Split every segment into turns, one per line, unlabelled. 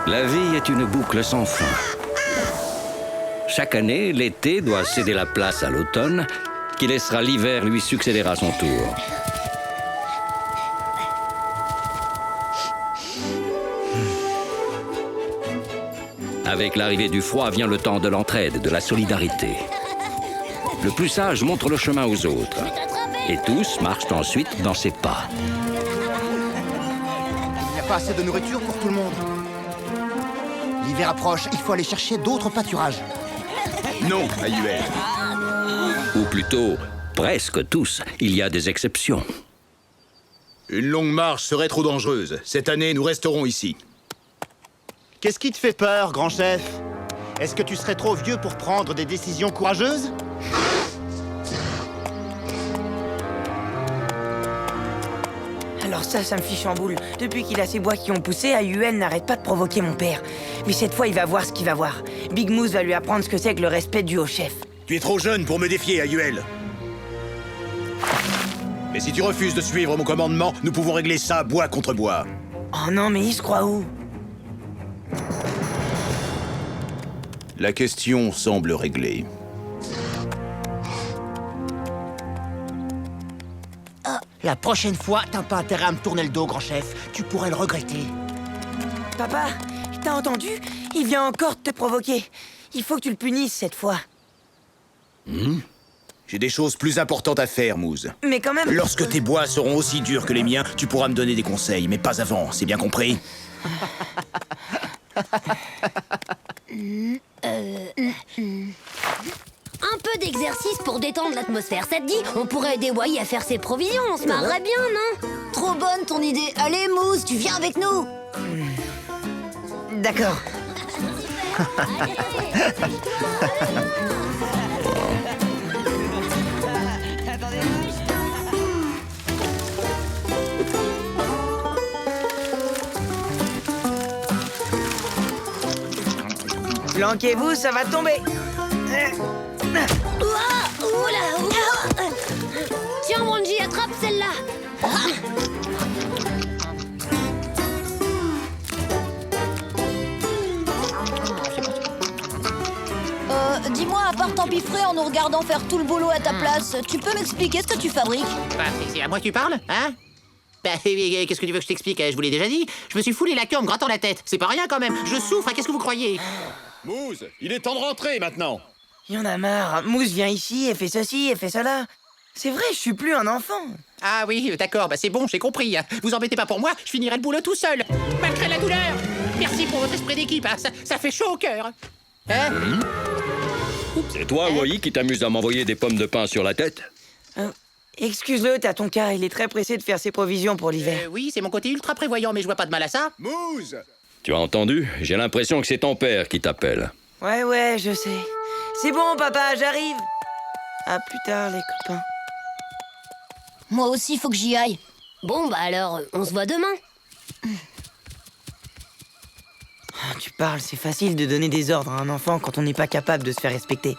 La vie est une boucle sans fin. Chaque année, l'été doit céder la place à l'automne, qui laissera l'hiver lui succéder à son tour. Avec l'arrivée du froid vient le temps de l'entraide, de la solidarité. Le plus sage montre le chemin aux autres. Et tous marchent ensuite dans ses pas.
Il n'y a pas assez de nourriture pour tout le monde. L'hiver approche, il faut aller chercher d'autres pâturages.
Non, AUL.
Ou plutôt, presque tous. Il y a des exceptions.
Une longue marche serait trop dangereuse. Cette année, nous resterons ici.
Qu'est-ce qui te fait peur, grand chef? Est-ce que tu serais trop vieux pour prendre des décisions courageuses?
Alors ça me fiche en boule. Depuis qu'il a ces bois qui ont poussé, AUL n'arrête pas de provoquer mon père. Mais cette fois, il va voir ce qu'il va voir. Big Moose va lui apprendre ce que c'est que le respect dû au chef.
Tu es trop jeune pour me défier, AUL. Mais si tu refuses de suivre mon commandement, nous pouvons régler ça bois contre bois.
Oh non, mais il se croit où?
La question semble réglée.
La prochaine fois, t'as pas intérêt à me tourner le dos, grand chef. Tu pourrais le regretter.
Papa, t'as entendu? Il vient encore de te provoquer. Il faut que tu le punisses cette fois.
J'ai des choses plus importantes à faire, Moose.
Mais quand même...
Lorsque tes bois seront aussi durs que les miens, tu pourras me donner des conseils, mais pas avant, c'est bien compris?
Un peu d'exercice pour détendre l'atmosphère, ça te dit? On pourrait aider Wai à faire ses provisions, on se marrerait bien, non? Trop bonne ton idée. Allez, Moose, tu viens avec nous.
D'accord. Flanquez-vous, ça va tomber.
Oula. Tiens, Wanji, attrape celle-là. Dis-moi, à part t'empiffrer en nous regardant faire tout le boulot à ta place, tu peux m'expliquer ce que tu fabriques?
Bah, c'est à moi que tu parles, hein? Bah, qu'est-ce que tu veux que je t'explique? Je vous l'ai déjà dit. Je me suis foulé la queue en me grattant la tête. C'est pas rien quand même. Je souffre, qu'est-ce que vous croyez?
Moose, il est temps de rentrer maintenant.
Il y en a marre. Mousse vient ici et fait ceci et fait cela. C'est vrai, je suis plus un enfant.
Ah oui, d'accord, bah c'est bon, j'ai compris. Vous embêtez pas pour moi, je finirai le boulot tout seul. Malgré la douleur. Merci pour votre esprit d'équipe, hein, ça fait chaud au cœur. Hein?
C'est toi, Wai, qui t'amuse à m'envoyer des pommes de pain sur la tête?
Excuse-le, t'as ton cas. Il est très pressé de faire ses provisions pour l'hiver.
Oui, c'est mon côté ultra prévoyant, mais je vois pas de mal à ça.
Moose!
Tu as entendu? J'ai l'impression que c'est ton père qui t'appelle.
Ouais, je sais. C'est bon, papa, j'arrive. À plus tard, les copains.
Moi aussi, faut que j'y aille. Bon, bah alors, on se voit demain.
Tu parles, c'est facile de donner des ordres à un enfant quand on n'est pas capable de se faire respecter.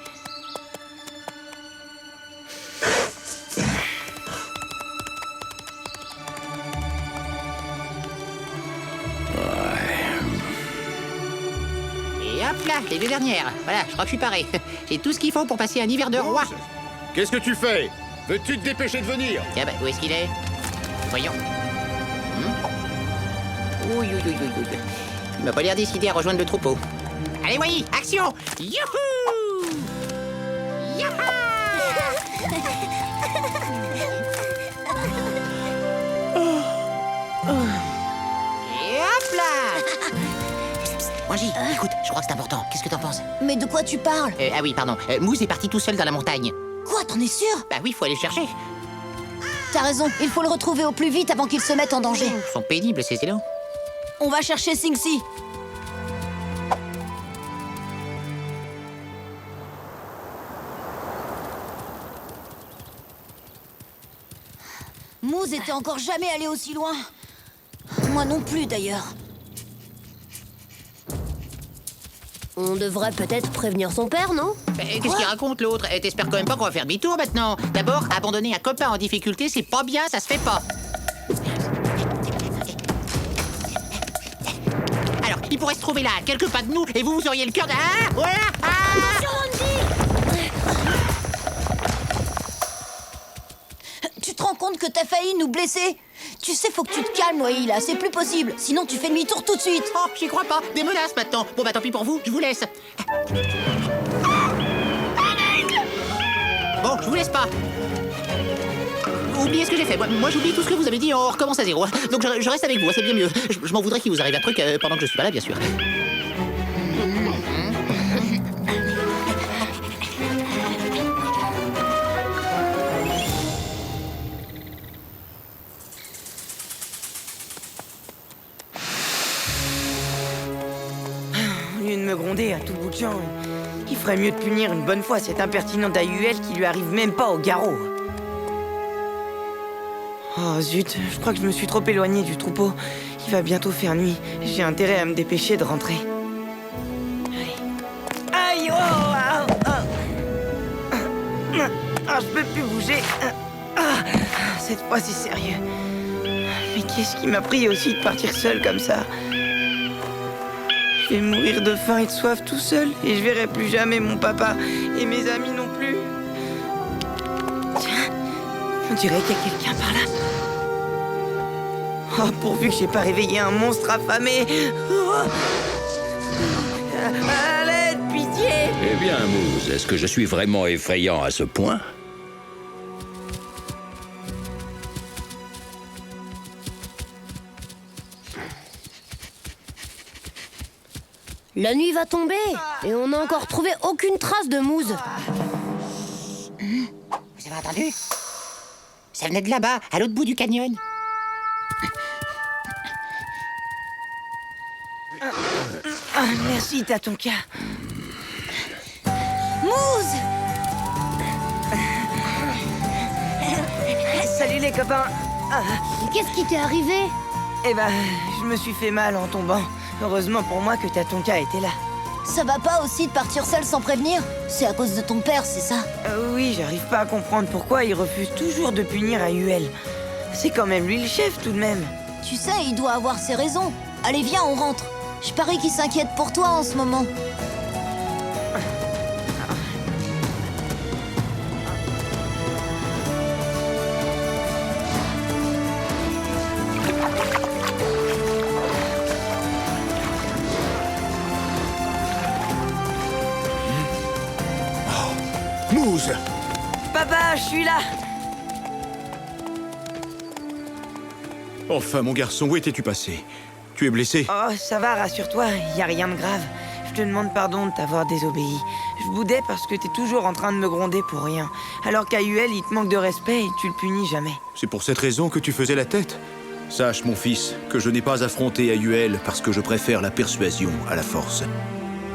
Et hop là, les deux dernières. Voilà, je crois que je suis paré. J'ai tout ce qu'il faut pour passer un hiver de roi.
Qu'est-ce que tu fais? Veux-tu te dépêcher de venir?
Tiens, bah, où est-ce qu'il est? Voyons. Oui. Il m'a pas l'air décidé à rejoindre le troupeau. Allez, Wai, action! Youhou! Yaha! Et hop là! Wanji, écoute, je crois que c'est important. Qu'est-ce que t'en penses?
Mais de quoi tu parles?
Ah oui, pardon. Moose est parti tout seul dans la montagne.
Quoi, t'en es sûr?
Bah oui, faut aller le chercher.
T'as raison, il faut le retrouver au plus vite avant qu'il se mette en danger.
Ils sont pénibles, ces élos.
On va chercher Singsi. Moose était encore jamais allé aussi loin. Moi non plus, d'ailleurs. On devrait peut-être prévenir son père, non?
Qu'est-ce qu'il raconte, l'autre? T'espères quand même pas qu'on va faire demi-tour, maintenant? D'abord, abandonner un copain en difficulté, c'est pas bien, ça se fait pas. Alors, il il pourrait se trouver là, quelques pas de nous, et vous auriez le cœur de... Ah, voilà.
Tu te rends compte que t'as failli nous blesser? Tu sais, faut que tu te calmes, Wai, là, c'est plus possible. Sinon, tu fais demi-tour tout de suite.
Oh, j'y crois pas. Des menaces maintenant. Bon, bah tant pis pour vous, je vous laisse. Bon, je vous laisse pas. Oubliez ce que j'ai fait. Moi, j'oublie tout ce que vous avez dit, on recommence à zéro. Donc, je reste avec vous, c'est bien mieux. Je m'en voudrais qu'il vous arrive un truc pendant que je suis pas là, bien sûr.
Au lieu de me gronder à tout bout de champ, il ferait mieux de punir une bonne fois cette impertinente AUL qui lui arrive même pas au garrot. Oh zut, je crois que je me suis trop éloigné du troupeau. Il va bientôt faire nuit. J'ai intérêt à me dépêcher de rentrer. Aïe, oh, ah, ah. Ah, je peux plus bouger. Ah, cette fois c'est sérieux. Mais qu'est-ce qui m'a pris aussi de partir seul comme ça? Je vais mourir de faim et de soif tout seul et je verrai plus jamais mon papa et mes amis non plus. Tiens, on dirait qu'il y a quelqu'un par là. Oh, pourvu que j'ai pas réveillé un monstre affamé. Oh. À l'aide, pitié.
Eh bien, Moose, est-ce que je suis vraiment effrayant à ce point?
La nuit va tomber et on n'a encore trouvé aucune trace de Moose.
Vous avez entendu? Ça venait de là-bas, à l'autre bout du canyon.
Ah, merci, Tatonka.
Moose!
Salut les copains.
Qu'est-ce qui t'est arrivé?
Eh ben, je me suis fait mal en tombant. Heureusement pour moi que Tatonka était là.
Ça va pas aussi de partir seul sans prévenir? C'est à cause de ton père, c'est ça?
Oui, j'arrive pas à comprendre pourquoi il refuse toujours de punir AUL. C'est quand même lui le chef tout de même.
Tu sais, il doit avoir ses raisons. Allez, viens, on rentre. Je parie qu'il s'inquiète pour toi en ce moment.
Moose!
Papa, je suis là.
Enfin, mon garçon, où étais-tu passé? Tu es blessé?
Oh, ça va, rassure-toi, y a rien de grave. Je te demande pardon de t'avoir désobéi. Je boudais parce que t'es toujours en train de me gronder pour rien. Alors qu'AUL, il te manque de respect et tu le punis jamais.
C'est pour cette raison que tu faisais la tête? Sache, mon fils, que je n'ai pas affronté AUL parce que je préfère la persuasion à la force.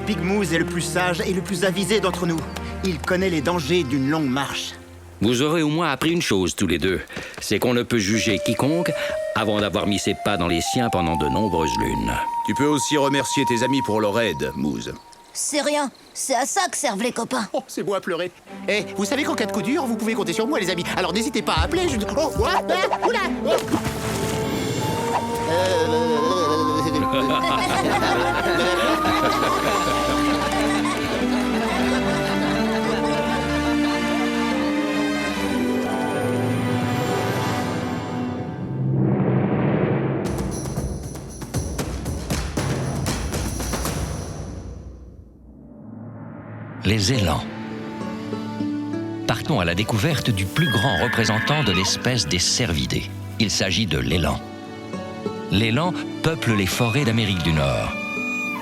Big Moose est le plus sage et le plus avisé d'entre nous. Il connaît les dangers d'une longue marche.
Vous aurez au moins appris une chose tous les deux, c'est qu'on ne peut juger quiconque avant d'avoir mis ses pas dans les siens pendant de nombreuses lunes.
Tu peux aussi remercier tes amis pour leur aide, Moose.
C'est rien. C'est à ça que servent les copains.
Oh, c'est beau à pleurer. Eh, vous savez qu'en cas de coup dur, vous pouvez compter sur moi, les amis. Alors n'hésitez pas à appeler. Oh, voilà, oula, oh.
Les élans. Partons à la découverte du plus grand représentant de l'espèce des cervidés. Il s'agit de l'élan. L'élan peuple les forêts d'Amérique du Nord.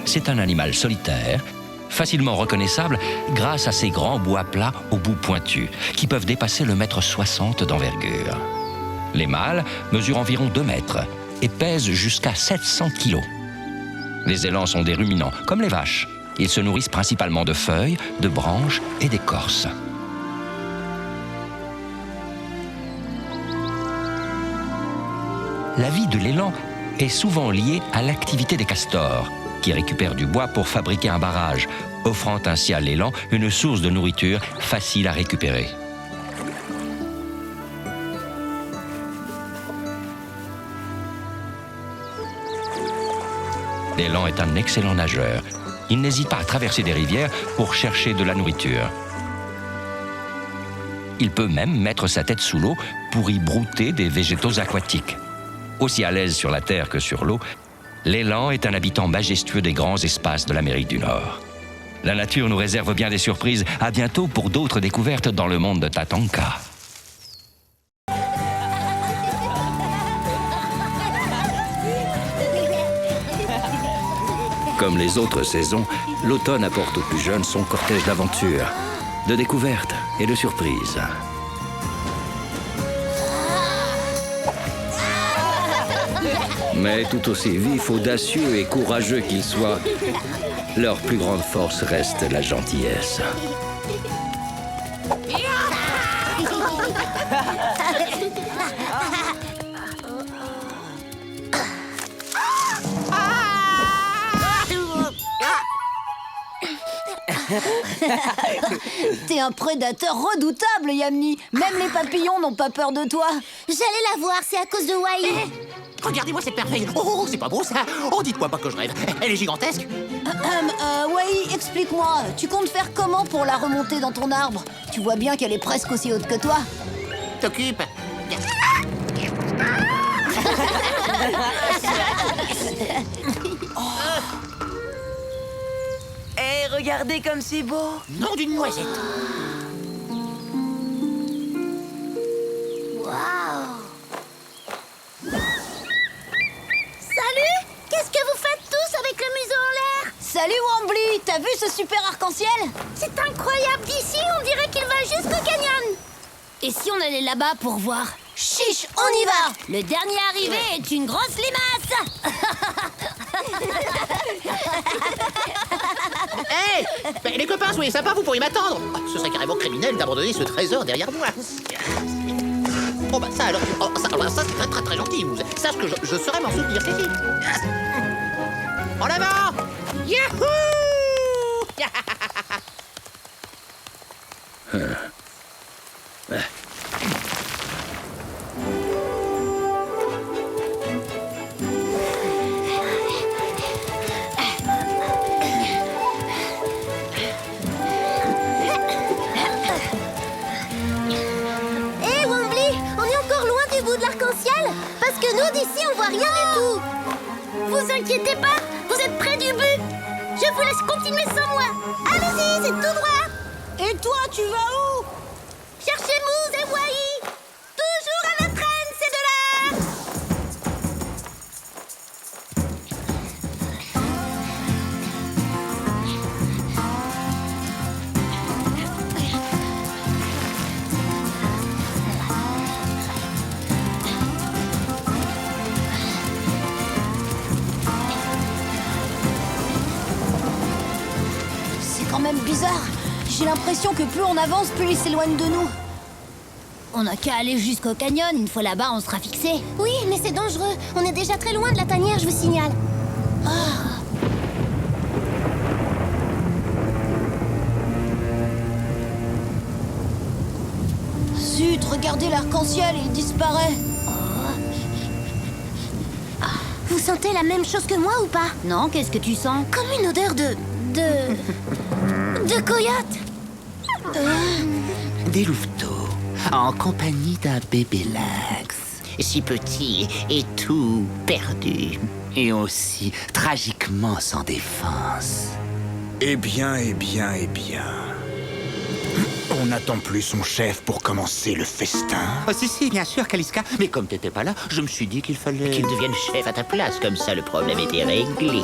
C'est un animal solitaire, facilement reconnaissable grâce à ses grands bois plats au bout pointu, qui peuvent dépasser le 1,60 m d'envergure. Les mâles mesurent environ 2 mètres et pèsent jusqu'à 700 kg. Les élans sont des ruminants, comme les vaches. Ils se nourrissent principalement de feuilles, de branches et d'écorces. La vie de l'élan est souvent liée à l'activité des castors, qui récupèrent du bois pour fabriquer un barrage, offrant ainsi à l'élan une source de nourriture facile à récupérer. L'élan est un excellent nageur. Il n'hésite pas à traverser des rivières pour chercher de la nourriture. Il peut même mettre sa tête sous l'eau pour y brouter des végétaux aquatiques. Aussi à l'aise sur la terre que sur l'eau, l'élan est un habitant majestueux des grands espaces de l'Amérique du Nord. La nature nous réserve bien des surprises. À bientôt pour d'autres découvertes dans le monde de Tatanka. Comme les autres saisons, l'automne apporte aux plus jeunes son cortège d'aventures, de découvertes et de surprises. Mais tout aussi vifs, audacieux et courageux qu'ils soient, leur plus grande force reste la gentillesse.
T'es un prédateur redoutable, Yamni. Même les papillons n'ont pas peur de toi.
J'allais la voir, c'est à cause de Wai.
Regardez-moi cette merveille. Oh, c'est pas beau ça. Oh, dites-moi pas que je rêve. Elle est gigantesque.
Wai, explique-moi. Tu comptes faire comment pour la remonter dans ton arbre? Tu vois bien qu'elle est presque aussi haute que toi.
T'occupe.
Hé, regardez comme c'est beau.
Nom d'une noisette.
Salut! Qu'est-ce que vous faites tous avec le museau en l'air?
Salut Wambly, t'as vu ce super arc-en-ciel?
C'est incroyable d'ici, on dirait qu'il va jusqu'au canyon.
Et si on allait là-bas pour voir? Chiche, on y va! Le dernier arrivé est une grosse limace!
Hé les copains, soyez sympas, vous pourriez m'attendre. Ce serait carrément criminel d'abandonner ce trésor derrière moi. Oh bah ça alors, ça c'est très très très gentil. Vous sache que je saurais m'en souvenir, c'est dit. En avant. Yahoo.
Hé, Wambly, on est encore loin du bout de l'arc-en-ciel. Parce que nous, d'ici, on voit rien du tout. Vous inquiétez pas, vous êtes près du but. Je vous laisse continuer sans moi. Allez-y, c'est tout droit.
Et toi, tu vas où?
Cherchez Moose et Wai. Toujours à la traîne, ces deux-là.
C'est quand même bizarre. J'ai l'impression que plus on avance, plus il s'éloigne de nous. On n'a qu'à aller jusqu'au canyon. Une fois là-bas, on sera fixé.
Oui, mais c'est dangereux. On est déjà très loin de la tanière, je vous signale.
Zut, regardez l'arc-en-ciel, il disparaît.
Vous sentez la même chose que moi ou pas?
Non, qu'est-ce que tu sens?
Comme une odeur de coyote.
Des louveteaux, en compagnie d'un bébé lynx. Si petit et tout perdu. Et aussi tragiquement sans défense.
Eh bien, eh bien, eh bien. On n'attend plus son chef pour commencer le festin.
Oh, si, bien sûr, Kaliska. Mais comme t'étais pas là, je me suis dit qu'il fallait qu'il devienne chef à ta place. Comme ça, le problème était réglé.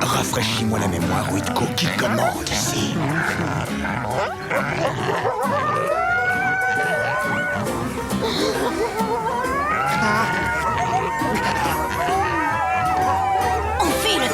Rafraîchis-moi la mémoire, Witko, qui commande ici.
On file.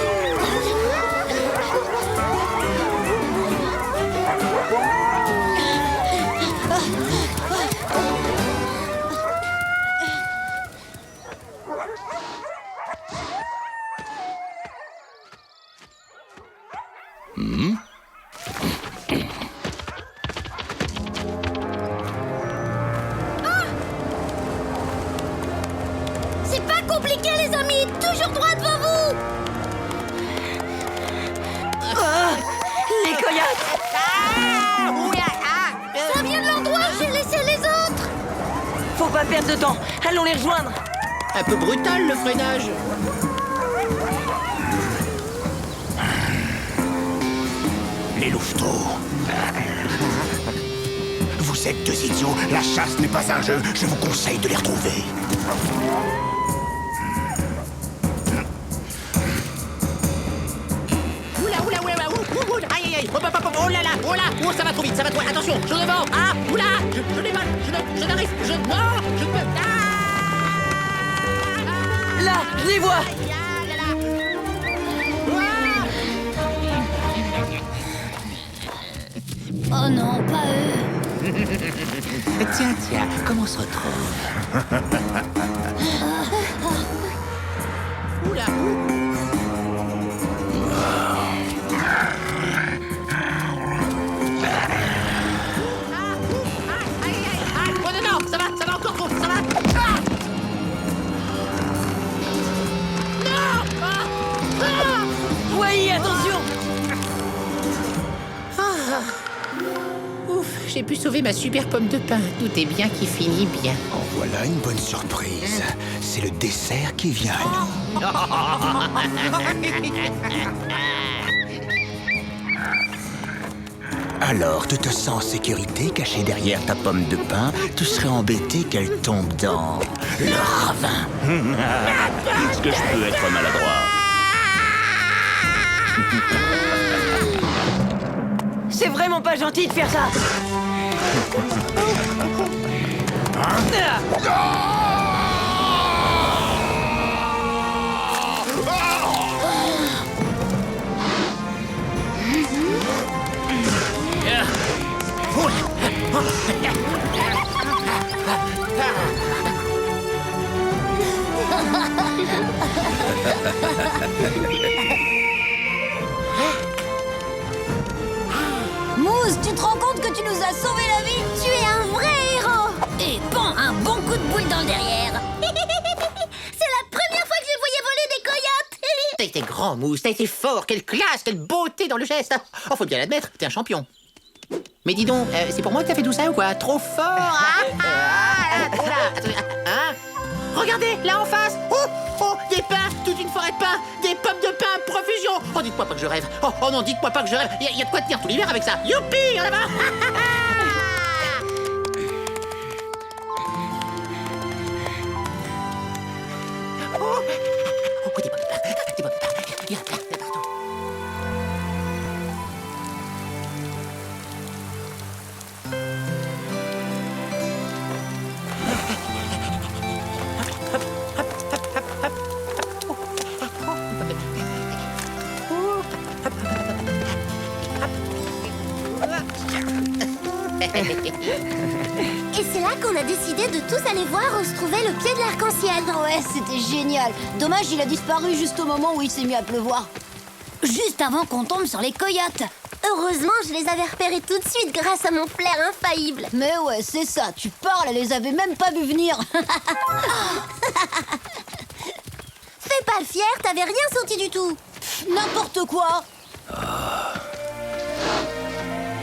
C'est pas compliqué, les amis. toujours droit devant vous.
Les coyotes!
Ça vient de l'endroit où j'ai laissé les autres.
Faut pas perdre de temps. Allons les rejoindre.
Un peu brutal, le freinage.
Les louveteaux. Vous êtes deux idiots. La chasse n'est pas un jeu. Je vous conseille de les retrouver.
Aïe, aïe, aïe. Oh là là, oh, ça va trop vite, ça va trop vite. Attention, je devant. Ah, oula, je dévale, je n'arrive, non, je peux.
Là, je les vois.
Oh non, pas eux.
Tiens, comment on se retrouve? Oula. Oh non, ça va encore trop, ça va. Ah non.
Oui, attention.
Ouf, j'ai pu sauver ma super pomme de pain. Tout est bien qui finit bien.
En voilà une bonne surprise. C'est le dessert qui vient à nous. Alors, tu te sens en sécurité, caché derrière ta pomme de pain. Tu serais embêté qu'elle tombe dans le ravin.
Est-ce que je peux être maladroit?
C'est vraiment pas gentil de faire ça.
Mousse, tu te rends compte que tu nous as sauvé la vie?
Tu es un vrai héros.
Et pan, un bon coup de boule dans le derrière.
C'est la première fois que je voyais voler des coyotes.
T'as été grand, Mousse, t'as été fort, quelle classe, quelle beauté dans le geste. Oh, faut bien l'admettre, t'es un champion. Mais dis donc, c'est pour moi que t'as fait tout ça ou quoi? Trop fort. Regardez, là en face. Oh, des pins, toute une forêt de pins, des pommes de pin, profusion. Oh, dites-moi pas que je rêve. Oh non, dites-moi pas que je rêve. Y a de quoi tenir tout l'hiver avec ça. Youpi, en avant. Oh, des pommes de pin, des pommes de pin. Il y en a plein, de partout.
Et c'est là qu'on a décidé de tous aller voir où se trouvait le pied de l'arc-en-ciel.
Ouais, c'était génial. Dommage, il a disparu juste au moment où il s'est mis à pleuvoir. Juste avant qu'on tombe sur les coyotes.
Heureusement, je les avais repérés tout de suite grâce à mon flair infaillible.
Mais ouais, c'est ça, tu parles, elle les avait même pas vu venir.
Fais pas le fier, t'avais rien senti du tout.
N'importe quoi.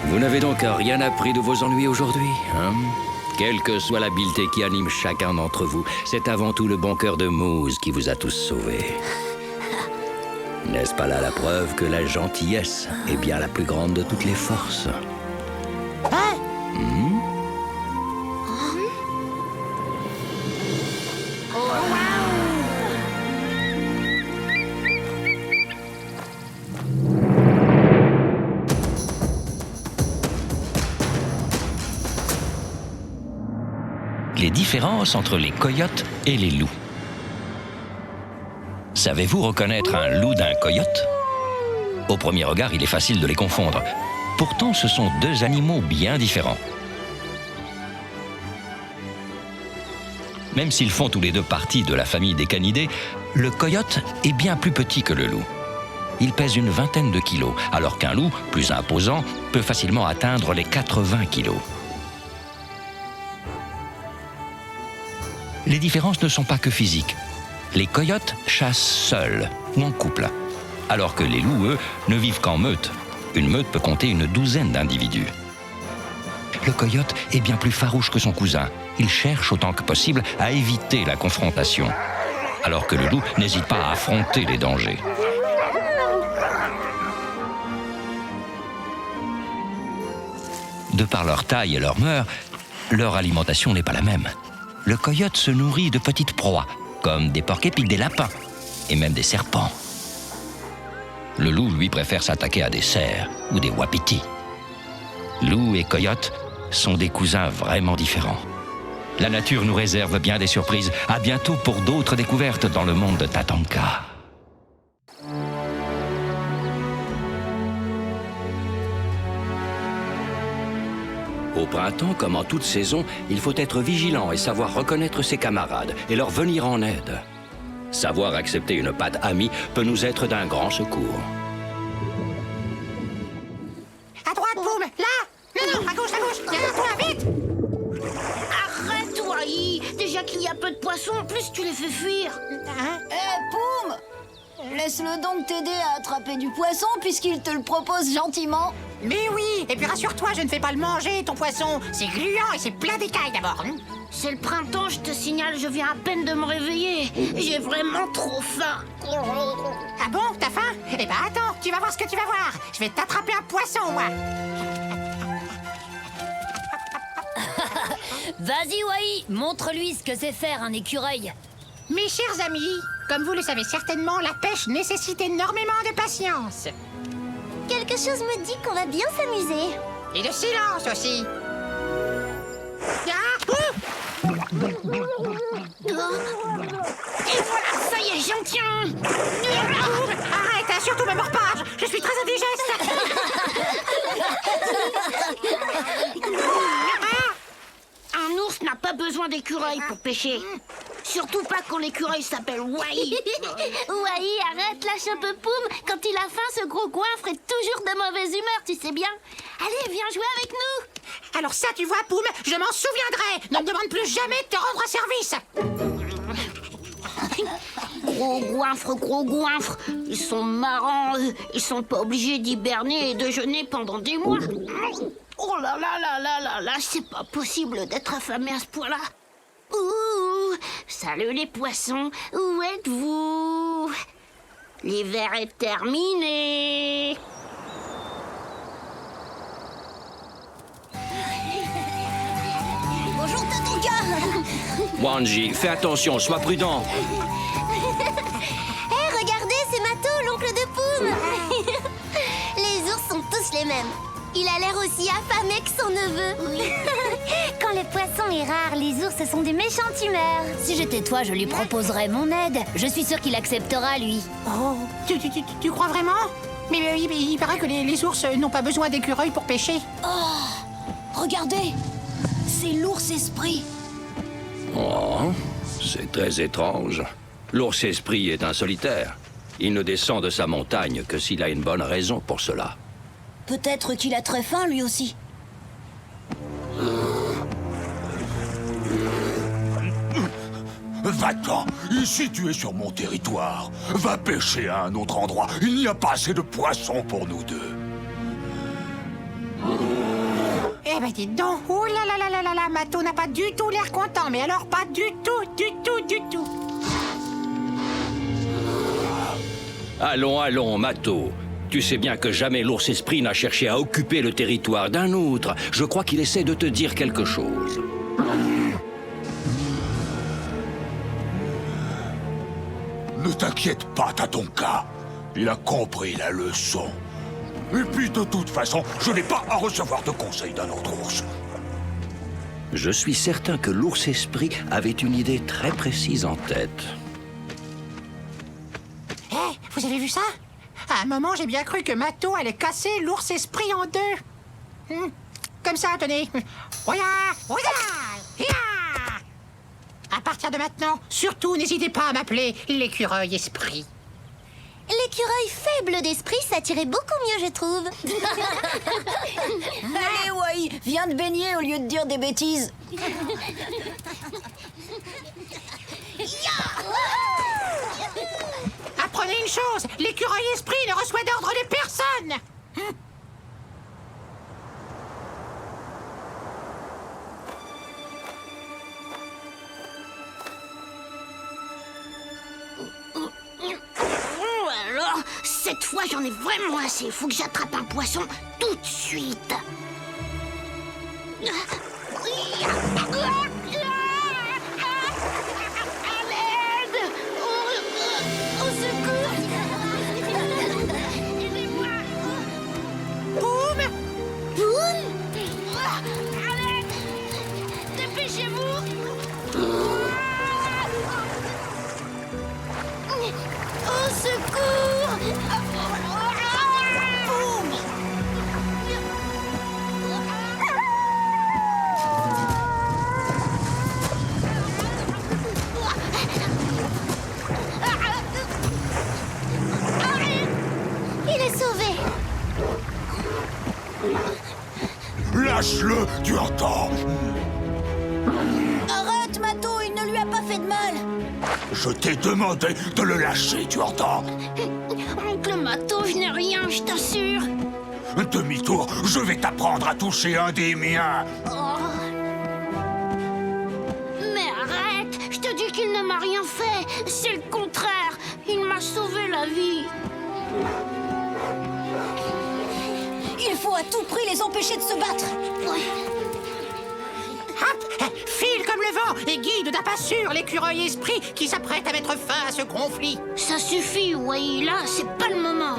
Vous n'avez donc rien appris de vos ennuis aujourd'hui, hein? Quelle que soit l'habileté qui anime chacun d'entre vous, c'est avant tout le bon cœur de Mousse qui vous a tous sauvés. N'est-ce pas là la preuve que la gentillesse est bien la plus grande de toutes les forces? Les différences entre les coyotes et les loups. Savez-vous reconnaître un loup d'un coyote? Au premier regard, il est facile de les confondre. Pourtant, ce sont deux animaux bien différents. Même s'ils font tous les deux partie de la famille des canidés, le coyote est bien plus petit que le loup. Il pèse une vingtaine de kilos, alors qu'un loup, plus imposant, peut facilement atteindre les 80 kilos. Les différences ne sont pas que physiques. Les coyotes chassent seuls ou en couple, alors que les loups, eux, ne vivent qu'en meute. Une meute peut compter une douzaine d'individus. Le coyote est bien plus farouche que son cousin. Il cherche autant que possible à éviter la confrontation, alors que le loup n'hésite pas à affronter les dangers. De par leur taille et leur mœurs, leur alimentation n'est pas la même. Le coyote se nourrit de petites proies, comme des porcs-épics, des lapins et même des serpents. Le loup, lui, préfère s'attaquer à des cerfs ou des wapitis. Loup et coyote sont des cousins vraiment différents. La nature nous réserve bien des surprises. À bientôt pour d'autres découvertes dans le monde de Tatanka. Au printemps, comme en toute saison, il faut être vigilant et savoir reconnaître ses camarades et leur venir en aide. Savoir accepter une patte amie peut nous être d'un grand secours.
À droite, boum. Là. Non, à gauche, derrière toi, vite.
Arrête, Wai. Déjà qu'il y a peu de poissons, plus tu les fais fuir.
Hein?
Poum! Laisse-le donc t'aider à attraper du poisson puisqu'il te le propose gentiment.
Mais oui. Et puis rassure-toi, je ne fais pas le manger, ton poisson. C'est gluant et c'est plein d'écailles d'abord.
C'est le printemps, je te signale, je viens à peine de me réveiller. J'ai vraiment trop faim.
Ah bon, t'as faim? Eh ben attends, tu vas voir ce que tu vas voir. Je vais t'attraper un poisson, moi.
Vas-y, Wai, montre-lui ce que c'est faire un écureuil.
Mes chers amis, comme vous le savez certainement, la pêche nécessite énormément de patience.
Quelque chose me dit qu'on va bien s'amuser.
Et de silence aussi. Ah, ouh.
Et voilà, ça y est, j'en tiens.
Arrête, hein, surtout me mords pas. Je suis très indigeste.
Un ours n'a pas besoin d'écureuil pour pêcher. Surtout pas quand l'écureuil s'appelle Wai.
Wai, arrête, lâche un peu Poum. Quand il a faim, ce gros goinfre est toujours de mauvaise humeur, tu sais bien. Allez, viens jouer avec nous.
Alors ça, tu vois, Poum, je m'en souviendrai. Ne me demande plus jamais de te rendre service.
Gros goinfre. Ils sont marrants, eux. Ils sont pas obligés d'hiberner et de jeûner pendant des mois. Oh là là là là là là, c'est pas possible d'être affamé à ce point-là. Ouh, salut les poissons, où êtes-vous? L'hiver est terminé.
Bonjour, Tatanka.
Wanji, fais attention, sois prudent.
Hé, regardez, c'est Mato, l'oncle de Poum. Les ours sont tous les mêmes. Il a l'air aussi affamé que son neveu.
Quand le poisson est rare, les ours sont des méchantes humeurs.
Si j'étais toi, je lui proposerais mon aide. Je suis sûre qu'il acceptera, lui.
Oh, tu crois vraiment? Mais il paraît que les ours n'ont pas besoin d'écureuils pour pêcher.
Regardez, c'est l'ours esprit.
Oh, c'est très étrange. L'ours esprit est un solitaire. Il ne descend de sa montagne que s'il a une bonne raison pour cela.
Peut-être qu'il a très faim, lui aussi.
Va-t'en, ici tu es sur mon territoire. Va pêcher à un autre endroit, il n'y a pas assez de poissons pour nous deux.
Eh ben dites donc, oh là là là là là là, Mato n'a pas du tout l'air content, mais alors pas du tout.
Allons, Mato. Tu sais bien que jamais l'ours esprit n'a cherché à occuper le territoire d'un autre. Je crois qu'il essaie de te dire quelque chose.
Ne t'inquiète pas, Tatanka. Il a compris la leçon. Et puis de toute façon, je n'ai pas à recevoir de conseils d'un autre ours.
Je suis certain que l'ours esprit avait une idée très précise en tête.
Hé, vous avez vu ça? À un moment, j'ai bien cru que Mato allait casser l'ours esprit en deux. Comme ça, tenez. Regarde. À partir de maintenant, surtout n'hésitez pas à m'appeler l'écureuil esprit.
L'écureuil faible d'esprit, ça tirait beaucoup mieux, je trouve.
Allez, Wai, viens te baigner au lieu de dire des bêtises.
une chose, l'écureuil esprit ne reçoit d'ordre de personne.
Oh, alors, cette fois j'en ai vraiment assez. Faut que j'attrape un poisson tout de suite. À l'aide! Au secours! Aidez-moi!
Boum!
Boum! À l'aide! Dépêchez-vous! Au secours! Boum!
Il est sauvé.
Lâche-le, tu entends?
Arrête, Mato, il ne lui a pas fait de mal.
Je t'ai demandé de le lâcher, tu entends?
Oncle Mato, je n'ai rien, je t'assure.
Demi-tour, je vais t'apprendre à toucher un des miens.
Oh. Mais arrête, je te dis qu'il ne m'a rien fait. C'est le contraire. Il m'a sauvé la vie.
Il faut à tout prix les empêcher de se battre.
Hop! File comme le vent et guide d'un pas sûr l'écureuil esprit qui s'apprête à mettre fin à ce conflit.
Ça suffit, ouais, là, c'est pas le moment.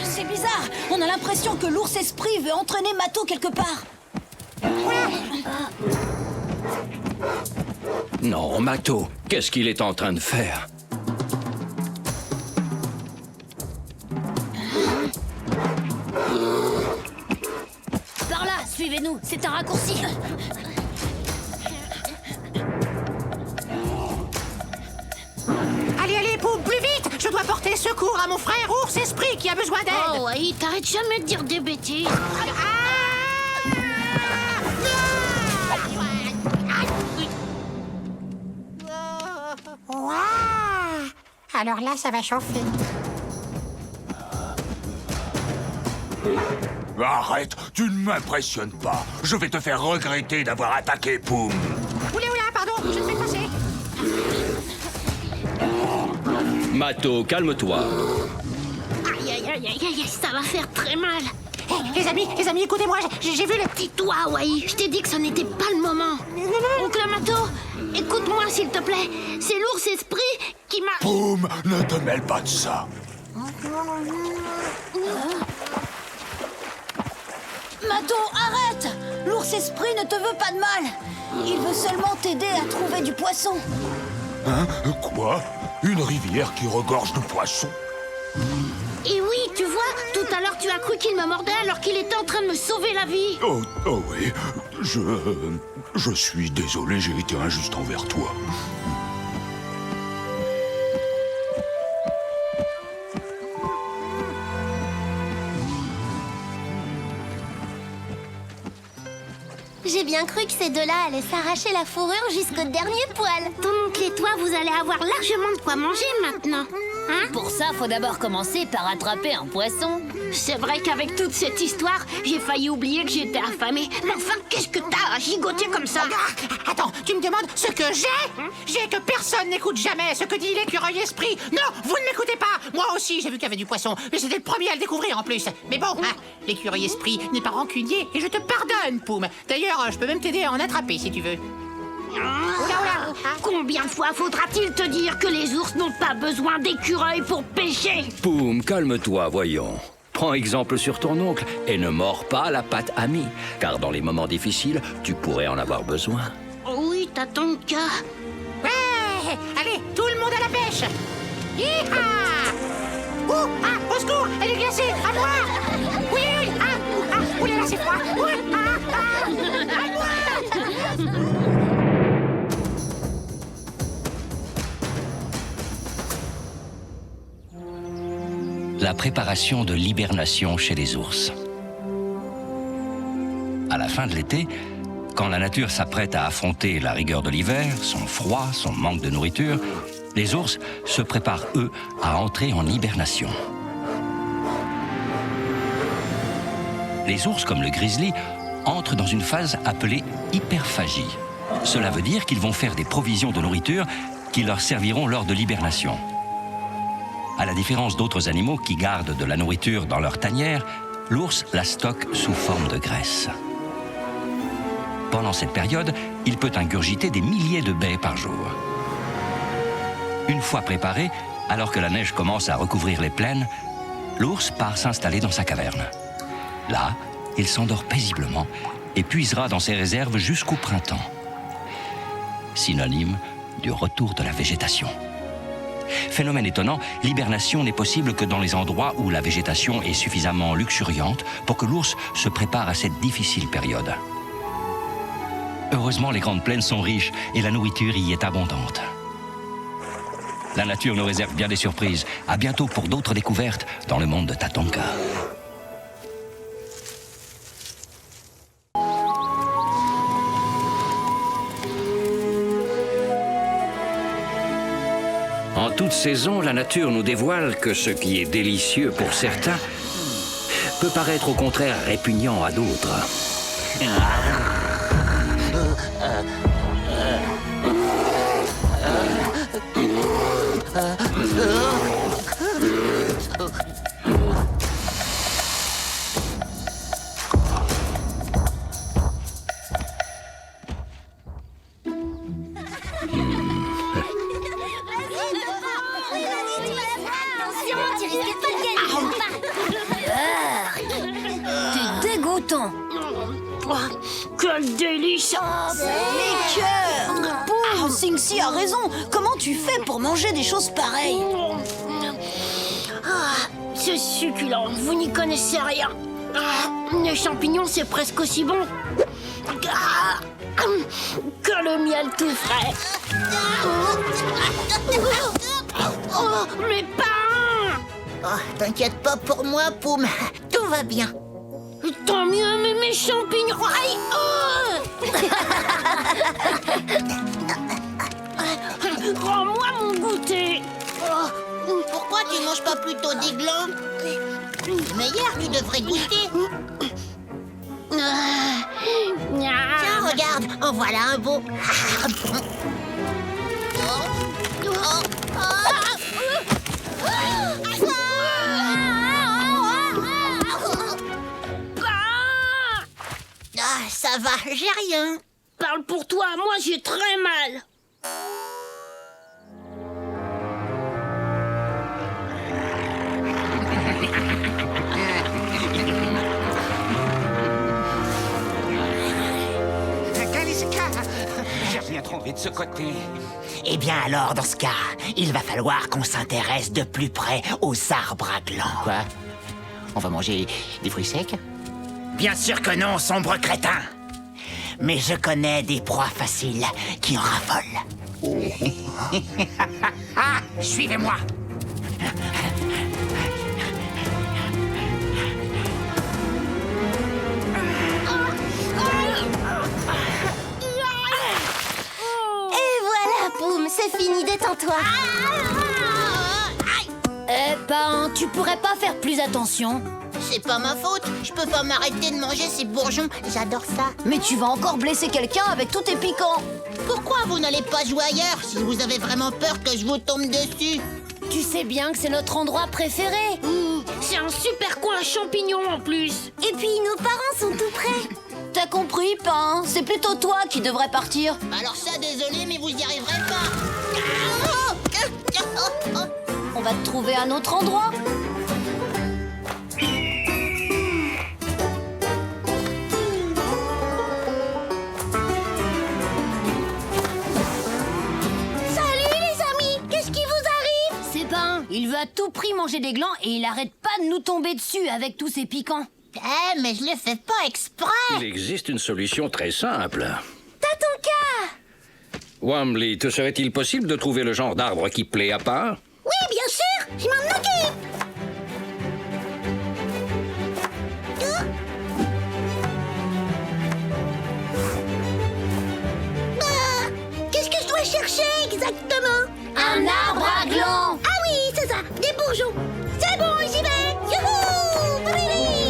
C'est bizarre, on a l'impression que l'ours esprit veut entraîner Mato quelque part.
Non, Mato, qu'est-ce qu'il est en train de faire?
Par là, suivez-nous, c'est un raccourci.
Allez, allez, Poum, plus vite! Je dois porter secours à mon frère ours esprit qui a besoin d'aide.
Oh, ouais, t'arrêtes jamais de dire des bêtises.
Ouah! Alors là, ça va chauffer.
Arrête, tu ne m'impressionnes pas. Je vais te faire regretter d'avoir attaqué Poum.
Oula, oula, pardon, je te fais passer.
Mato, calme-toi.
Aïe, aïe, aïe, aïe, aïe, ça va faire très mal.
Hey, les amis, écoutez-moi, j'ai vu le petit...
Dis-toi, Wai, je t'ai dit que ce n'était pas le moment. Oncle Mato, écoute-moi s'il te plaît. C'est l'ours esprit qui m'a...
Poum, ne te mêle pas de ça.
Mato, arrête! L'ours esprit ne te veut pas de mal. Il veut seulement t'aider à trouver du poisson.
Hein? Quoi? Une rivière qui regorge de poissons?
Et oui, tu vois, tout à l'heure tu as cru qu'il me mordait alors qu'il était en train de me sauver la vie.
Oh oui, je suis désolé, j'ai été injuste envers toi.
J'ai bien cru que ces deux-là allaient s'arracher la fourrure jusqu'au dernier poil.
Ton oncle et toi, vous allez avoir largement de quoi manger maintenant. Hein?
Pour ça, faut d'abord commencer par attraper un poisson.
C'est vrai qu'avec toute cette histoire, j'ai failli oublier que j'étais affamée. Mais enfin, qu'est-ce que t'as à gigoter comme ça?
Attends, tu me demandes ce que j'ai? J'ai que personne n'écoute jamais ce que dit l'écureuil esprit. Non, vous ne m'écoutez pas. Moi aussi, j'ai vu qu'il y avait du poisson. Mais c'était le premier à le découvrir en plus. Mais bon, hein, l'écureuil esprit n'est pas rancunier et je te pardonne, Poum. D'ailleurs, je peux même t'aider à en attraper si tu veux.
Combien de fois faudra-t-il te dire que les ours n'ont pas besoin d'écureuils pour pêcher?
Poum, calme-toi, voyons. Prends exemple sur ton oncle et ne mords pas la patte amie, car dans les moments difficiles, tu pourrais en avoir besoin.
Oui, t'as ton cas.
Ouais, allez, tout le monde à la pêche. Hi-ha! Ouh, ah, au secours, elle est glacée, à moi! Oui, oui, ouh là là, c'est froid. À moi!
la préparation de l'hibernation chez les ours. À la fin de l'été, quand la nature s'apprête à affronter la rigueur de l'hiver, son froid, son manque de nourriture, les ours se préparent, eux, à entrer en hibernation. Les ours, comme le grizzly, entrent dans une phase appelée hyperphagie. Cela veut dire qu'ils vont faire des provisions de nourriture qui leur serviront lors de l'hibernation. À la différence d'autres animaux qui gardent de la nourriture dans leur tanière, l'ours la stocke sous forme de graisse. Pendant cette période, il peut ingurgiter des milliers de baies par jour. Une fois préparé, alors que la neige commence à recouvrir les plaines, l'ours part s'installer dans sa caverne. Là, il s'endort paisiblement et puisera dans ses réserves jusqu'au printemps. Synonyme du retour de la végétation. Phénomène étonnant, l'hibernation n'est possible que dans les endroits où la végétation est suffisamment luxuriante pour que l'ours se prépare à cette difficile période. Heureusement, les grandes plaines sont riches et la nourriture y est abondante. La nature nous réserve bien des surprises. À bientôt pour d'autres découvertes dans le monde de Tatonka. En toute saison, la nature nous dévoile que ce qui est délicieux pour certains peut paraître au contraire répugnant à d'autres.
T'es dégoûtant.
Quel délice!
Mes cœurs! Poum, Sing-Si a raison. Comment tu fais pour manger des choses pareilles?
C'est succulent, vous n'y connaissez rien. Les champignons, c'est presque aussi bon que le miel tout frais. Mes pains!
Oh, t'inquiète pas pour moi, Poum. Tout va bien.
Tant mieux, mais mes champignons... Aïe, oh! Rends-moi mon goûter.
Pourquoi tu manges pas plutôt des glands? Meilleur, tu devrais goûter. Tiens, regarde, en voilà un beau. Ah, ça va, j'ai rien.
Parle pour toi, moi j'ai très mal.
J'ai rien trouvé de ce côté.
Eh bien alors, dans ce cas, il va falloir qu'on s'intéresse de plus près aux arbres à glands.
Quoi? On va manger des fruits secs?
Bien sûr que non, sombre crétin. Mais je connais des proies faciles qui en raffolent. Suivez-moi.
Poum, c'est fini, détends-toi.
Pain, tu pourrais pas faire plus attention?
C'est pas ma faute. Je peux pas m'arrêter de manger ces bourgeons. J'adore ça.
Mais tu vas encore blesser quelqu'un avec tous tes piquants.
Pourquoi vous n'allez pas jouer ailleurs si vous avez vraiment peur que je vous tombe dessus?
Tu sais bien que c'est notre endroit préféré.
C'est un super coin à champignons en plus.
Et puis, nos parents sont tout près.
T'as compris, Pain? C'est plutôt toi qui devrais partir.
Alors ça, désolé, mais vous y arriverez pas.
On va te trouver un autre endroit.
Salut les amis, qu'est-ce qui vous arrive?
C'est Pain, il veut à tout prix manger des glands et il arrête pas de nous tomber dessus avec tous ses piquants.
Eh, mais je le fais pas exprès.
Il existe une solution très simple.
Tatonka!
Wambly, te serait-il possible de trouver le genre d'arbre qui plaît à part?
Oui, bien sûr, je m'en occupe.
bourgeon. C'est bon, j'y vais. Youhou! Brrrr.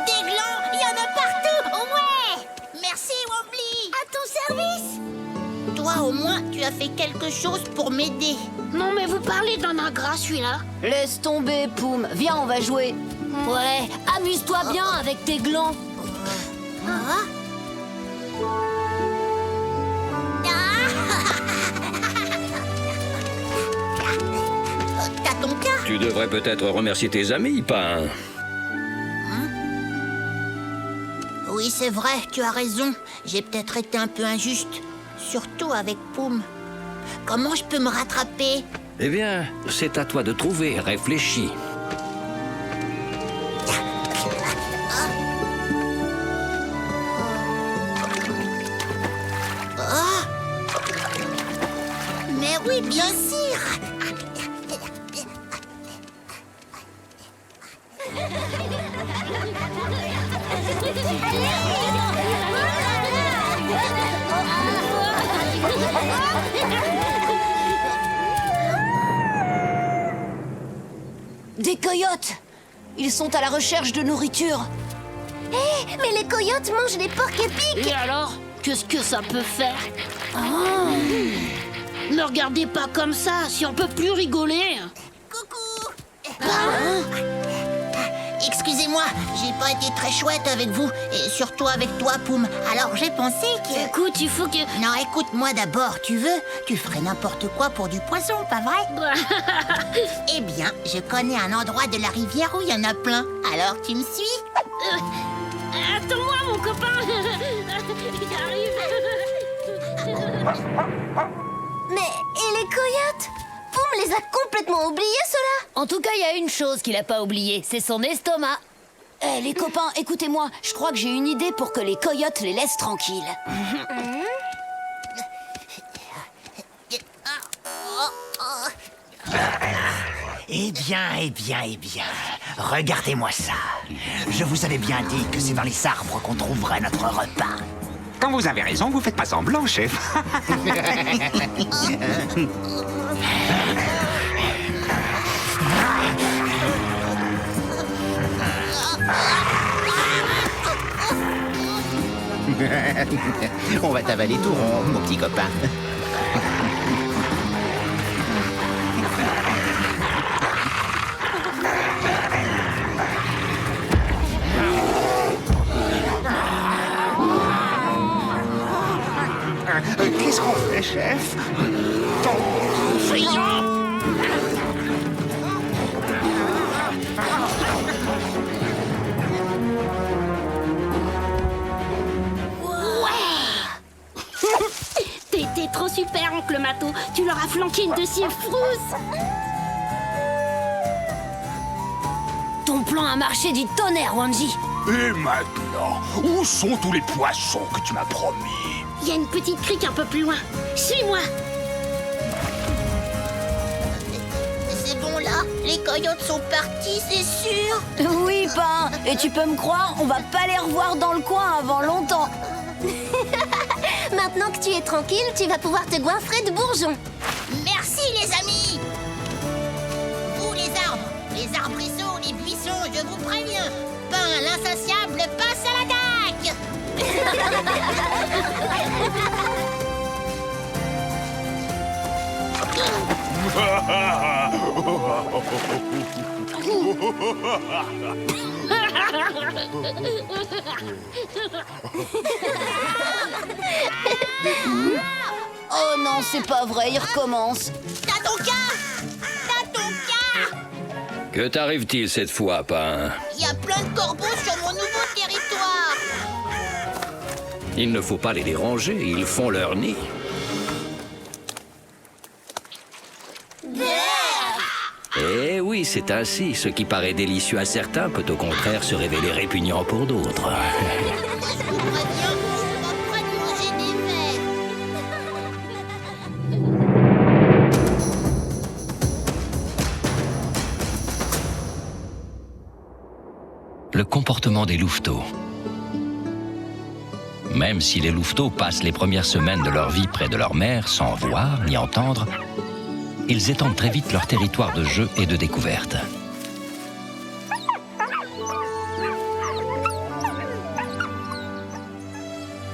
Des glands, il y en a partout. Ouais. Merci, Wobbly. À ton service.
Toi, au moins, tu as fait quelque chose pour m'aider.
Non, mais vous parlez d'un ingrat, celui-là.
Laisse tomber, Poum. Viens, on va jouer. Ouais, amuse-toi bien avec tes glands.
T'as ton cas?
Tu devrais peut-être remercier tes amis, Pain.
Oui, c'est vrai, tu as raison. J'ai peut-être été un peu injuste. Surtout avec Poum. Comment je peux me rattraper?
Eh bien, c'est à toi de trouver, réfléchis.
Mais oui, bien sûr.
Des coyotes. Ils sont à la recherche de nourriture.
Hé, mais les coyotes mangent les porcs épics.
Et alors? Qu'est-ce que ça peut faire? Ne regardez pas comme ça, si on peut plus rigoler.
Coucou. Excusez-moi, j'ai pas été très chouette avec vous, et surtout avec toi, Poum. Alors j'ai pensé que...
Écoute, il faut que...
Non, écoute-moi d'abord, tu veux? Tu ferais n'importe quoi pour du poisson, pas vrai? Eh bien, je connais un endroit de la rivière où il y en a plein. Alors tu me suis?
Attends-moi, mon copain. J'arrive.
Mais et les coyotes? Poum les a complètement oubliés, ceux-là.
En tout cas, il y a une chose qu'il a pas oubliée, c'est son estomac. Eh, les copains, écoutez-moi, je crois que j'ai une idée pour que les coyotes les laissent tranquilles.
Eh bien, regardez-moi ça. Je vous avais bien dit que c'est dans les arbres qu'on trouverait notre repas.
Quand vous avez raison, vous faites pas semblant, chef.
On va t'avaler tout rond, mon petit copain.
Qu'est-ce qu'on fait, chef?
T'es trop super, oncle Mato. Tu leur as flanqué une dossier frousse.
Ton plan a marché du tonnerre, Wanji.
Et maintenant, où sont tous les poissons que tu m'as promis?
Il y a une petite crique un peu plus loin. Suis-moi.
C'est bon là, les coyotes sont partis, c'est sûr.
Oui, Pain. Et tu peux me croire, on va pas les revoir dans le coin avant longtemps.
Maintenant que tu es tranquille, tu vas pouvoir te goinfrer de bourgeons.
Merci les amis. Vous les arbrisseaux, les buissons, je vous préviens. Pain l'insatiable passe à l'attaque.
Oh non, c'est pas vrai, il recommence.
T'as ton cas.
Que t'arrive-t-il cette fois, Pain?
Il y a plein de corbeaux sur mon nouveau territoire.
Il ne faut pas les déranger, ils font leur nid. oui, c'est ainsi. Ce qui paraît délicieux à certains peut au contraire se révéler répugnant pour d'autres. Le comportement des louveteaux. Même si les louveteaux passent les premières semaines de leur vie près de leur mère sans voir ni entendre, ils étendent très vite leur territoire de jeu et de découverte.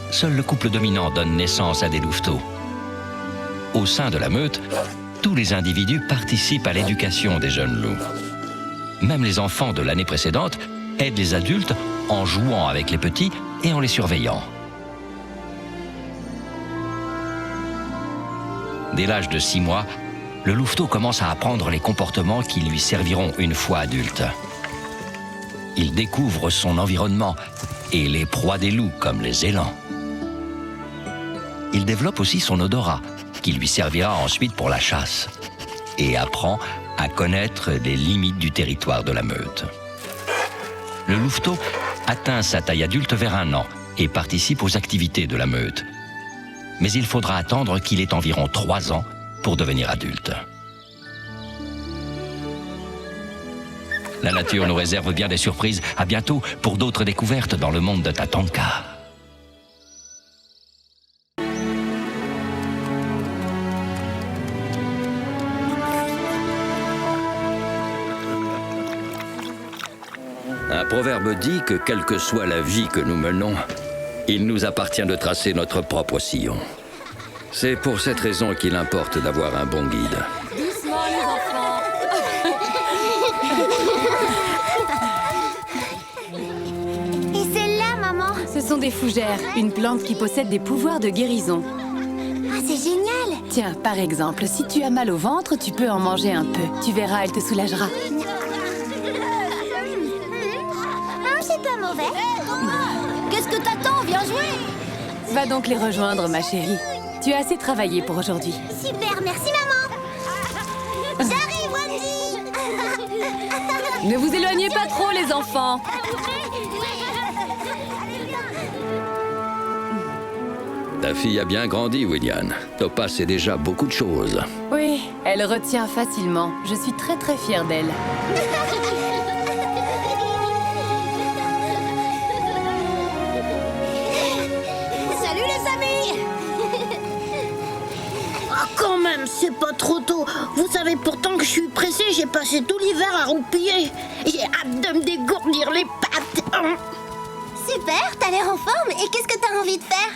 Seul le couple dominant donne naissance à des louveteaux. Au sein de la meute, tous les individus participent à l'éducation des jeunes loups. Même les enfants de l'année précédente aident les adultes en jouant avec les petits et en les surveillant. Dès l'âge de 6 mois, le louveteau commence à apprendre les comportements qui lui serviront une fois adulte. Il découvre son environnement et les proies des loups comme les élans. Il développe aussi son odorat, qui lui servira ensuite pour la chasse, et apprend à connaître les limites du territoire de la meute. Le louveteau atteint sa taille adulte vers 1 an et participe aux activités de la meute. Mais il faudra attendre qu'il ait environ 3 ans pour devenir adulte. La nature nous réserve bien des surprises. À bientôt pour d'autres découvertes dans le monde de Tatanka. Un proverbe dit que quelle que soit la vie que nous menons, il nous appartient de tracer notre propre sillon. C'est pour cette raison qu'il importe d'avoir un bon guide.
Doucement, les enfants.
Et celle-là, maman?
Ce sont des fougères, une plante qui possède des pouvoirs de guérison.
Ah, c'est génial!
Tiens, par exemple, si tu as mal au ventre, tu peux en manger un peu. Tu verras, elle te soulagera.
C'est pas mauvais.
Qu'est-ce que t'attends? Viens jouer!
Va donc les rejoindre, ma chérie. Tu as assez travaillé pour aujourd'hui.
Super, merci maman. J'arrive, Wendy.
Ne vous éloignez pas trop, les enfants.
Ta fille a bien grandi, William. Topaz sait déjà beaucoup de choses.
Oui, elle retient facilement. Je suis très très fière d'elle.
Salut les amis!
Quand même, c'est pas trop tôt. Vous savez pourtant que je suis pressée, j'ai passé tout l'hiver à roupiller. J'ai hâte de me dégourdir les pattes.
Super, t'as l'air en forme. Et qu'est-ce que t'as envie de faire?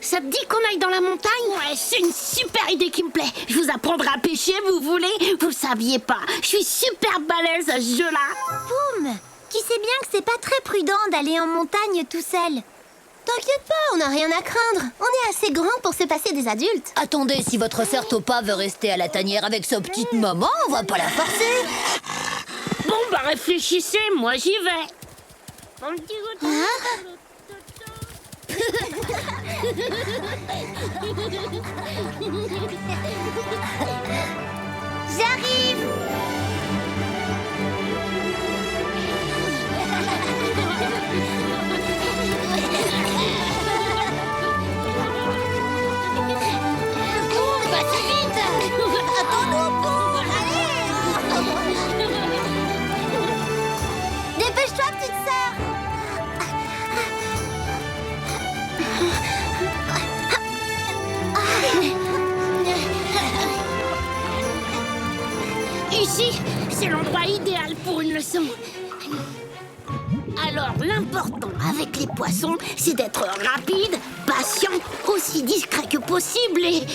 Ça te dit qu'on aille dans la montagne? Ouais, c'est une super idée qui me plaît. Je vous apprendrai à pêcher, vous voulez? Vous le saviez pas. Je suis super balèze à ce jeu-là.
Poum, tu sais bien que c'est pas très prudent d'aller en montagne tout seul. T'inquiète pas, on n'a rien à craindre. On est assez grand pour se passer des adultes.
Attendez, si votre sœur Topa veut rester à la tanière avec sa petite maman, on va pas la forcer.
Bon, bah réfléchissez, moi j'y vais.
J'arrive.
Vas-y vite! Attends-nous, Paul!
Dépêche-toi, petite sœur.
Ici, c'est l'endroit idéal pour une leçon. Alors, l'important avec les poissons, c'est d'être rapide, patient, aussi discret que possible et...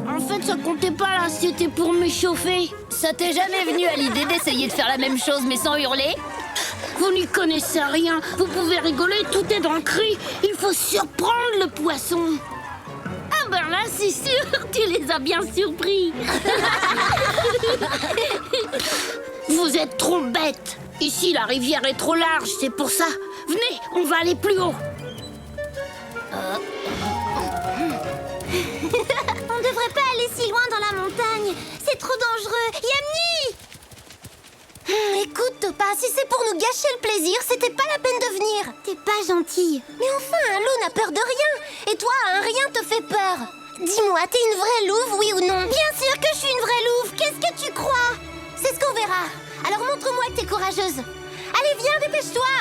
En fait, ça comptait pas là, c'était pour m'échauffer.
Ça t'est jamais venu à l'idée d'essayer de faire la même chose mais sans hurler?
Vous n'y connaissez rien, vous pouvez rigoler, tout est dans le cri. Il faut surprendre le poisson. Ah ben là, c'est sûr, tu les as bien surpris. Vous êtes trop bêtes. Ici, la rivière est trop large, c'est pour ça. Venez, on va aller plus haut.
aller si loin dans la montagne. C'est trop dangereux. Yamni! Écoute, Topa, si c'est pour nous gâcher le plaisir, c'était pas la peine de venir. T'es pas gentille. Mais enfin, un loup n'a peur de rien. Et toi, un rien te fait peur. Dis-moi, t'es une vraie louve, oui ou non? Bien sûr que je suis une vraie louve. Qu'est-ce que tu crois? C'est ce qu'on verra. Alors montre-moi que t'es courageuse. Allez, viens, dépêche-toi.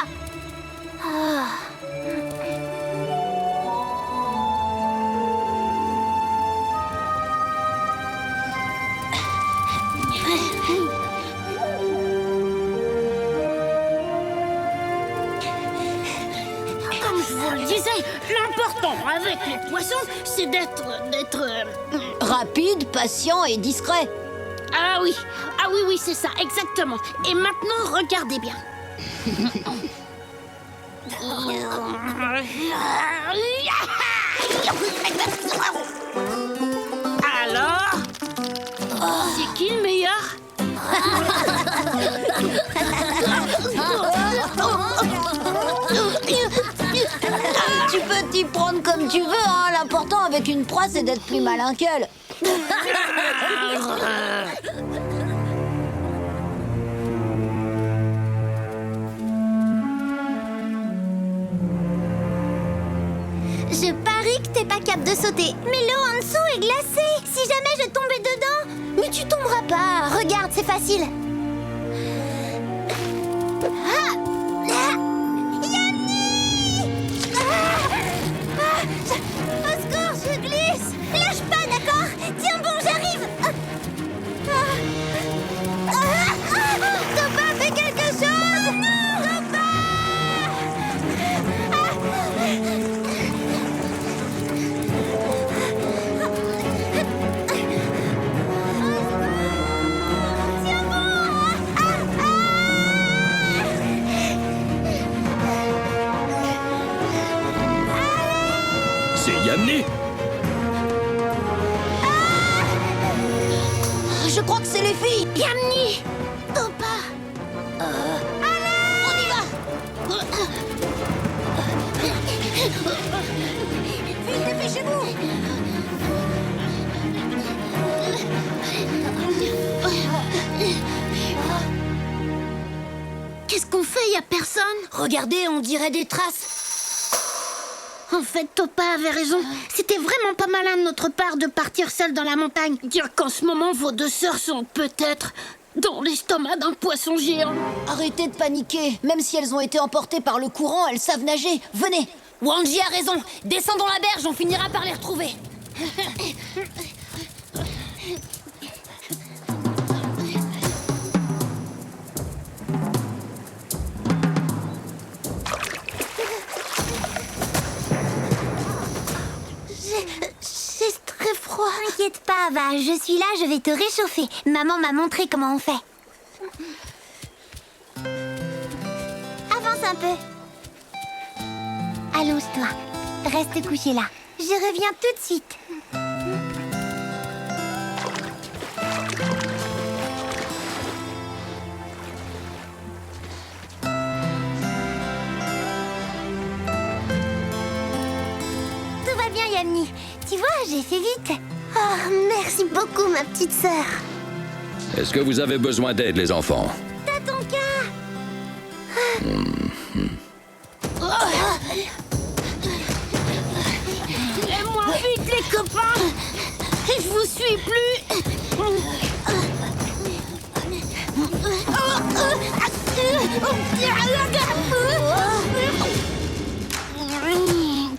Comme je vous le disais, l'important avec les poissons, c'est d'être...
Rapide, patient et discret.
Ah oui, c'est ça, exactement. Et maintenant, regardez bien. Alors, c'est qui le meilleur?
Tu peux t'y prendre comme tu veux, hein. L'important avec une proie, c'est d'être plus malin qu'elle.
Je parie que t'es pas capable de sauter. Mais l'eau en dessous est glacée. Si jamais je tombais dedans... Mais tu tomberas pas. Regarde, c'est facile. Ah! Ah! Yamni! Au secours, je glisse. Lâche pas, d'accord? Tiens bon, j'arrive. Topa, fais quelque chose. Topa!
C'est Yamni.
Je crois que c'est les filles.
Yamni!
Topa!
On y va. Vite, dépêchez-vous.
Qu'est-ce qu'on fait? Y a personne?
Regardez, on dirait des traces.
En fait, Topa avait raison. C'était vraiment pas malin de notre part de partir seul dans la montagne. Dire qu'en ce moment, vos deux sœurs sont peut-être dans l'estomac d'un poisson géant.
Arrêtez de paniquer. Même si elles ont été emportées par le courant, elles savent nager. Venez.
Wanji a raison. Descendons la berge, on finira par les retrouver. J'ai très froid. T'inquiète pas, Ava, je suis là, je vais te réchauffer. Maman m'a montré comment on fait. Avance un peu. Allonge-toi. Reste couché là. Je reviens tout de suite. Tout va bien, Yamni. Tu vois, j'ai fait vite. Oh, merci beaucoup, ma petite sœur.
Est-ce que vous avez besoin d'aide, les enfants?
T'as ton cas.
Aidez-moi vite, les copains! Je vous suis plus!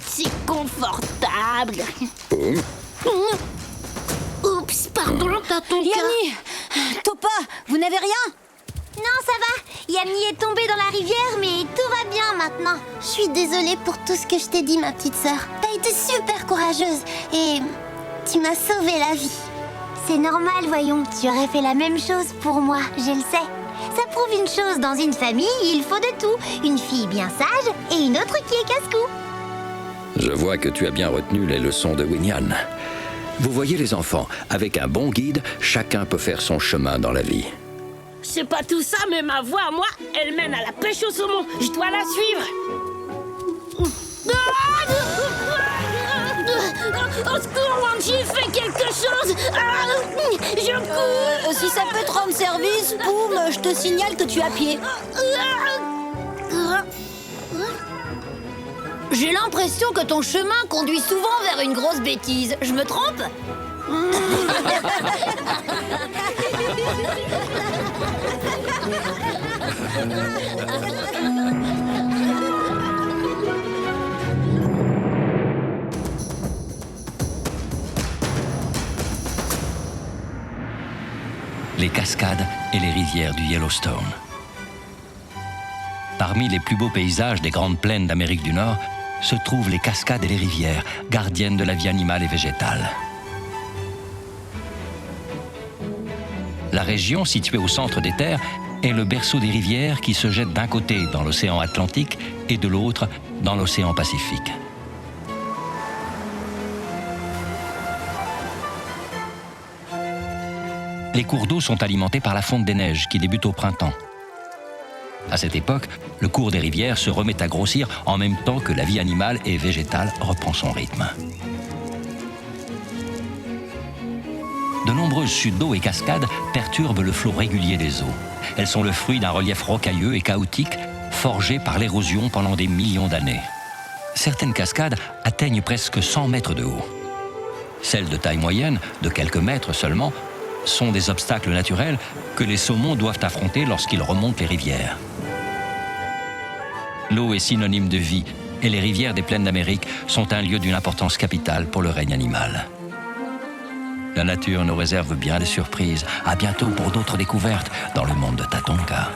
C'est confortable. Oups, pardon, t'as ton cas.
Yamni, Topa, vous n'avez rien?
Non, ça va. Yamni est tombée dans la rivière, mais tout va bien maintenant. Je suis désolée pour tout ce que je t'ai dit, ma petite sœur. T'as été super courageuse et tu m'as sauvé la vie. C'est normal, voyons. Tu aurais fait la même chose pour moi, je le sais. Ça prouve une chose, dans une famille, il faut de tout. Une fille bien sage et une autre qui est casse-cou.
Je vois que tu as bien retenu les leçons de Winyan. Vous voyez les enfants, avec un bon guide, chacun peut faire son chemin dans la vie.
C'est pas tout ça, mais ma voix à moi, elle mène à la pêche au saumon. Je dois la suivre. Au secours, Wanji, fais quelque chose. Je cours.
Si ça peut te rendre service, Poum, je te signale que tu es à pied. J'ai l'impression que ton chemin conduit souvent vers une grosse bêtise. Je me trompe?
Les cascades et les rivières du Yellowstone. Parmi les plus beaux paysages des grandes plaines d'Amérique du Nord se trouvent les cascades et les rivières, gardiennes de la vie animale et végétale. La région, située au centre des terres, est le berceau des rivières qui se jettent d'un côté dans l'océan Atlantique et de l'autre dans l'océan Pacifique. Les cours d'eau sont alimentés par la fonte des neiges qui débute au printemps. À cette époque, le cours des rivières se remet à grossir en même temps que la vie animale et végétale reprend son rythme. De nombreuses chutes d'eau et cascades perturbent le flot régulier des eaux. Elles sont le fruit d'un relief rocailleux et chaotique, forgé par l'érosion pendant des millions d'années. Certaines cascades atteignent presque 100 mètres de haut. Celles de taille moyenne, de quelques mètres seulement, sont des obstacles naturels que les saumons doivent affronter lorsqu'ils remontent les rivières. L'eau est synonyme de vie et les rivières des plaines d'Amérique sont un lieu d'une importance capitale pour le règne animal. La nature nous réserve bien des surprises. À bientôt pour d'autres découvertes dans le monde de Tatonka.